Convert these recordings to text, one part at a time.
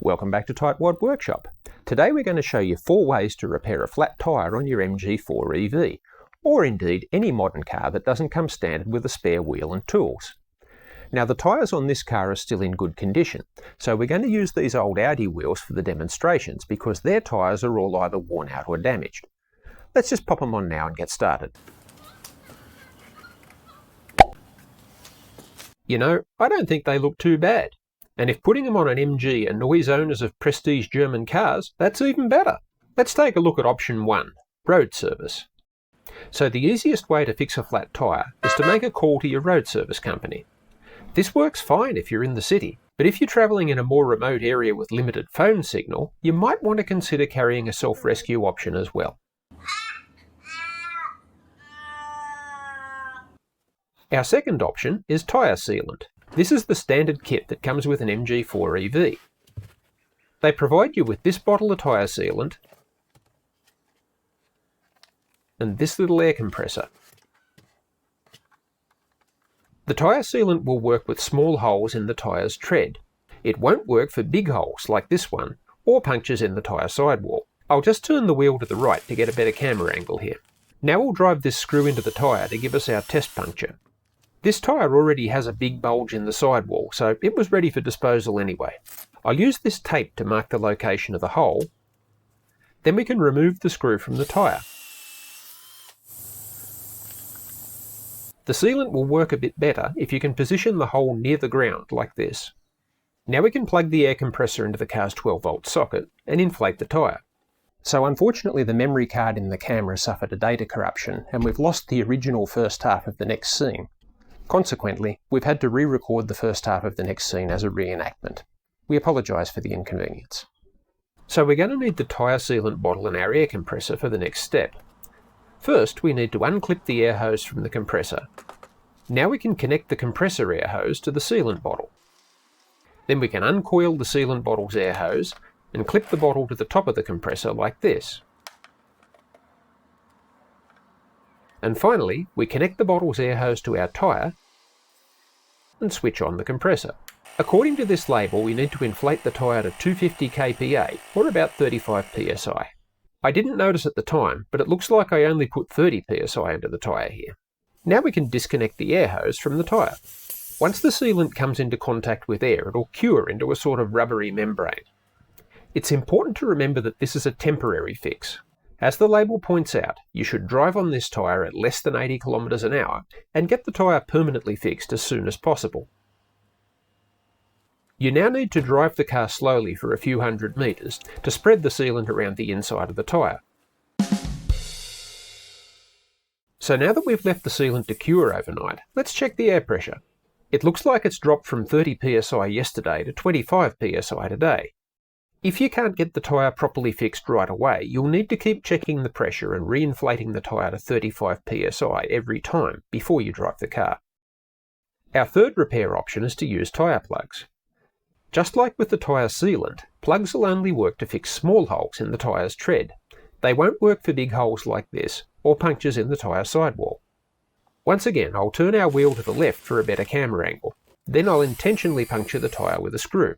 Welcome back to Tightwad Workshop. Today we're going to show you 4 ways to repair a flat tyre on your MG4 EV, or indeed any modern car that doesn't come standard with a spare wheel and tools. Now the tyres on this car are still in good condition, so we're going to use these old Audi wheels for the demonstrations because their tyres are all either worn out or damaged. Let's just pop them on now and get started. You know, I don't think they look too bad. And if putting them on an MG annoys owners of prestige German cars, that's even better. Let's take a look at option 1, road service. So the easiest way to fix a flat tyre is to make a call to your road service company. This works fine if you're in the city, but if you're travelling in a more remote area with limited phone signal, you might want to consider carrying a self-rescue option as well. Our second option is tyre sealant. This is the standard kit that comes with an MG4 EV. They provide you with this bottle of tyre sealant and this little air compressor. The tyre sealant will work with small holes in the tyre's tread. It won't work for big holes like this one or punctures in the tyre sidewall. I'll just turn the wheel to the right to get a better camera angle here. Now we'll drive this screw into the tyre to give us our test puncture. This tyre already has a big bulge in the sidewall, so it was ready for disposal anyway. I'll use this tape to mark the location of the hole. Then we can remove the screw from the tyre. The sealant will work a bit better if you can position the hole near the ground like this. Now we can plug the air compressor into the car's 12-volt socket and inflate the tyre. So unfortunately the memory card in the camera suffered a data corruption and we've lost the original first half of the next scene. Consequently, we've had to re-record the first half of the next scene as a reenactment. We apologise for the inconvenience. So we're going to need the tyre sealant bottle and our air compressor for the next step. First, we need to unclip the air hose from the compressor. Now we can connect the compressor air hose to the sealant bottle. Then we can uncoil the sealant bottle's air hose and clip the bottle to the top of the compressor like this. And finally, we connect the bottle's air hose to our tyre and switch on the compressor. According to this label, we need to inflate the tyre to 250 kPa, or about 35 psi. I didn't notice at the time, but it looks like I only put 30 psi into the tyre here. Now we can disconnect the air hose from the tyre. Once the sealant comes into contact with air, it'll cure into a sort of rubbery membrane. It's important to remember that this is a temporary fix. As the label points out, you should drive on this tyre at less than 80 km an hour and get the tyre permanently fixed as soon as possible. You now need to drive the car slowly for a few hundred metres to spread the sealant around the inside of the tyre. So now that we've left the sealant to cure overnight, let's check the air pressure. It looks like it's dropped from 30 psi yesterday to 25 psi today. If you can't get the tyre properly fixed right away, you'll need to keep checking the pressure and reinflating the tyre to 35 psi every time before you drive the car. Our third repair option is to use tyre plugs. Just like with the tyre sealant, plugs will only work to fix small holes in the tyre's tread. They won't work for big holes like this, or punctures in the tyre sidewall. Once again, I'll turn our wheel to the left for a better camera angle. Then I'll intentionally puncture the tyre with a screw.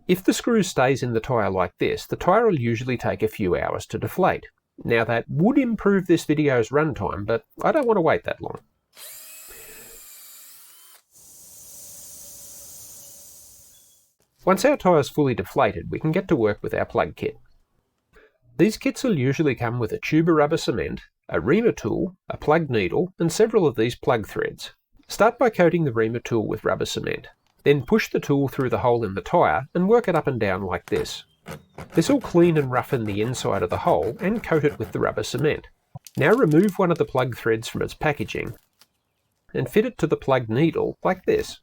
If the screw stays in the tyre like this, the tyre will usually take a few hours to deflate. Now that would improve this video's runtime, but I don't want to wait that long. Once our tyre's fully deflated, we can get to work with our plug kit. These kits will usually come with a tube of rubber cement, a reamer tool, a plug needle, and several of these plug threads. Start by coating the reamer tool with rubber cement. Then push the tool through the hole in the tyre and work it up and down like this. This will clean and roughen the inside of the hole and coat it with the rubber cement. Now remove one of the plug threads from its packaging and fit it to the plug needle like this.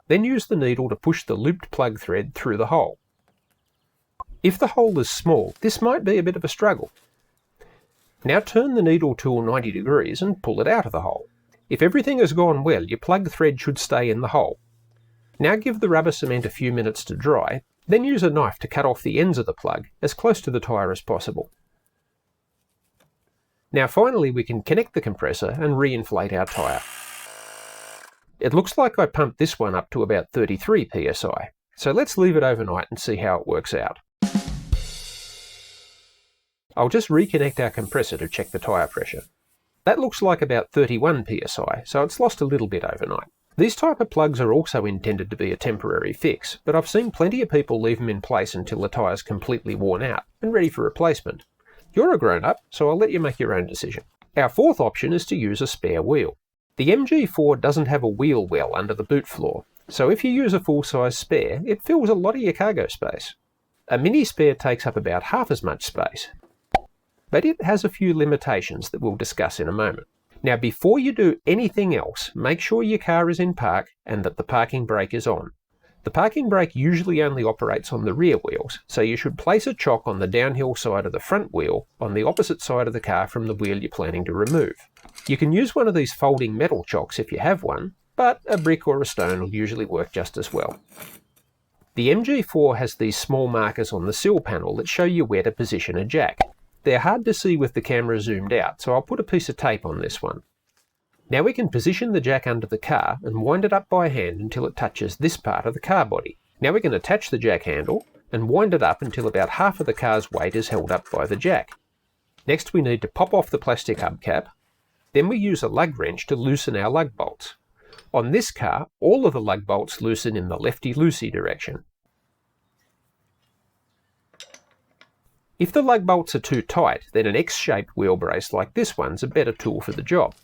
Then use the needle to push the looped plug thread through the hole. If the hole is small, this might be a bit of a struggle. Now turn the needle tool 90 degrees and pull it out of the hole. If everything has gone well, your plug thread should stay in the hole. Now give the rubber cement a few minutes to dry, then use a knife to cut off the ends of the plug as close to the tyre as possible. Now finally we can connect the compressor and reinflate our tyre. It looks like I pumped this one up to about 33 psi. So let's leave it overnight and see how it works out. I'll just reconnect our compressor to check the tyre pressure. That looks like about 31 psi, so it's lost a little bit overnight. These type of plugs are also intended to be a temporary fix, but I've seen plenty of people leave them in place until the tyre's completely worn out and ready for replacement. You're a grown-up, so I'll let you make your own decision. Our fourth option is to use a spare wheel. The MG4 doesn't have a wheel well under the boot floor, so if you use a full-size spare, it fills a lot of your cargo space. A mini spare takes up about half as much space, but it has a few limitations that we'll discuss in a moment. Now, before you do anything else, make sure your car is in park and that the parking brake is on. The parking brake usually only operates on the rear wheels, so you should place a chock on the downhill side of the front wheel on the opposite side of the car from the wheel you're planning to remove. You can use one of these folding metal chocks if you have one, but a brick or a stone will usually work just as well. The MG4 has these small markers on the sill panel that show you where to position a jack. They're hard to see with the camera zoomed out, so I'll put a piece of tape on this one. Now we can position the jack under the car and wind it up by hand until it touches this part of the car body. Now we can attach the jack handle and wind it up until about half of the car's weight is held up by the jack. Next we need to pop off the plastic hubcap. Then we use a lug wrench to loosen our lug bolts. On this car, all of the lug bolts loosen in the lefty-loosey direction. If the lug bolts are too tight, then an X-shaped wheel brace like this one's a better tool for the job.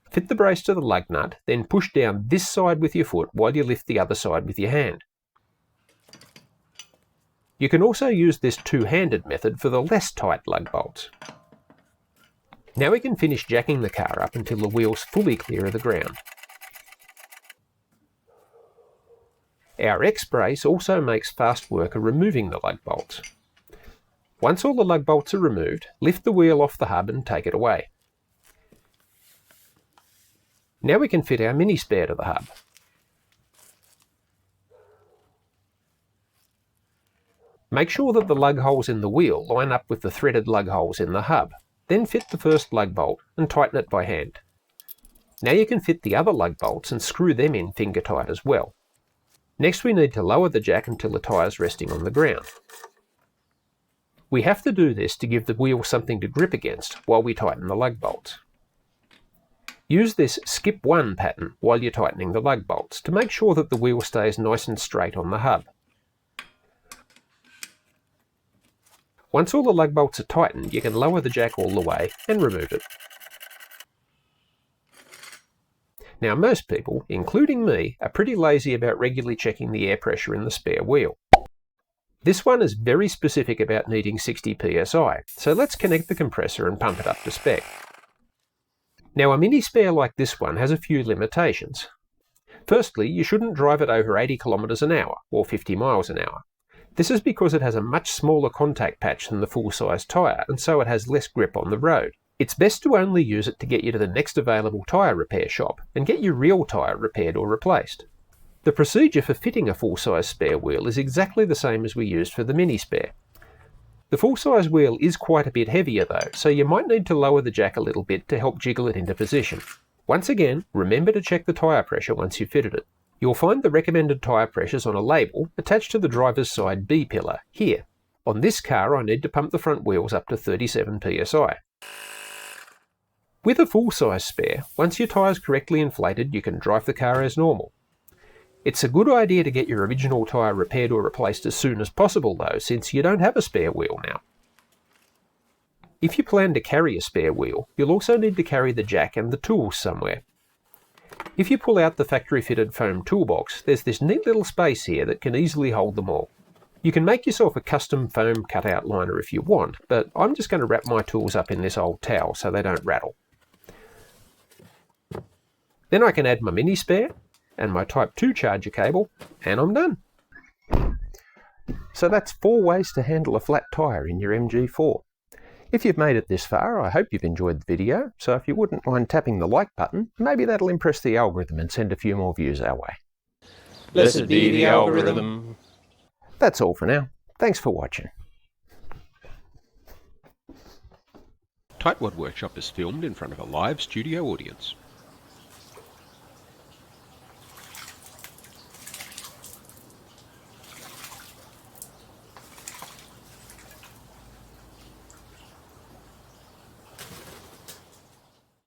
Fit the brace to the lug nut, then push down this side with your foot while you lift the other side with your hand. You can also use this two-handed method for the less tight lug bolts. Now we can finish jacking the car up until the wheel's fully clear of the ground. Our X-brace also makes fast work of removing the lug bolts. Once all the lug bolts are removed, lift the wheel off the hub and take it away. Now we can fit our mini spare to the hub. Make sure that the lug holes in the wheel line up with the threaded lug holes in the hub. Then fit the first lug bolt and tighten it by hand. Now you can fit the other lug bolts and screw them in finger tight as well. Next we need to lower the jack until the tyre's resting on the ground. We have to do this to give the wheel something to grip against while we tighten the lug bolts. Use this skip one pattern while you're tightening the lug bolts to make sure that the wheel stays nice and straight on the hub. Once all the lug bolts are tightened, you can lower the jack all the way and remove it. Now most people, including me, are pretty lazy about regularly checking the air pressure in the spare wheel. This one is very specific about needing 60 psi, so let's connect the compressor and pump it up to spec. Now a mini spare like this one has a few limitations. Firstly, you shouldn't drive it over 80 km an hour or 50 miles an hour. This is because it has a much smaller contact patch than the full-size tyre, and so it has less grip on the road. It's best to only use it to get you to the next available tyre repair shop and get your real tyre repaired or replaced. The procedure for fitting a full-size spare wheel is exactly the same as we used for the mini spare. The full-size wheel is quite a bit heavier though, so you might need to lower the jack a little bit to help jiggle it into position. Once again, remember to check the tyre pressure once you've fitted it. You'll find the recommended tyre pressures on a label attached to the driver's side B pillar, here. On this car I need to pump the front wheels up to 37 psi. With a full-size spare, once your tyre's correctly inflated you can drive the car as normal. It's a good idea to get your original tyre repaired or replaced as soon as possible though, since you don't have a spare wheel now. If you plan to carry a spare wheel, you'll also need to carry the jack and the tools somewhere. If you pull out the factory-fitted foam toolbox, there's this neat little space here that can easily hold them all. You can make yourself a custom foam cutout liner if you want, but I'm just going to wrap my tools up in this old towel so they don't rattle. Then I can add my mini spare and my Type 2 charger cable, and I'm done. So that's 4 ways to handle a flat tyre in your MG4. If you've made it this far, I hope you've enjoyed the video, so if you wouldn't mind tapping the like button, maybe that'll impress the algorithm and send a few more views our way. Blessed be the algorithm. That's all for now. Thanks for watching. Tightwad Workshop is filmed in front of a live studio audience.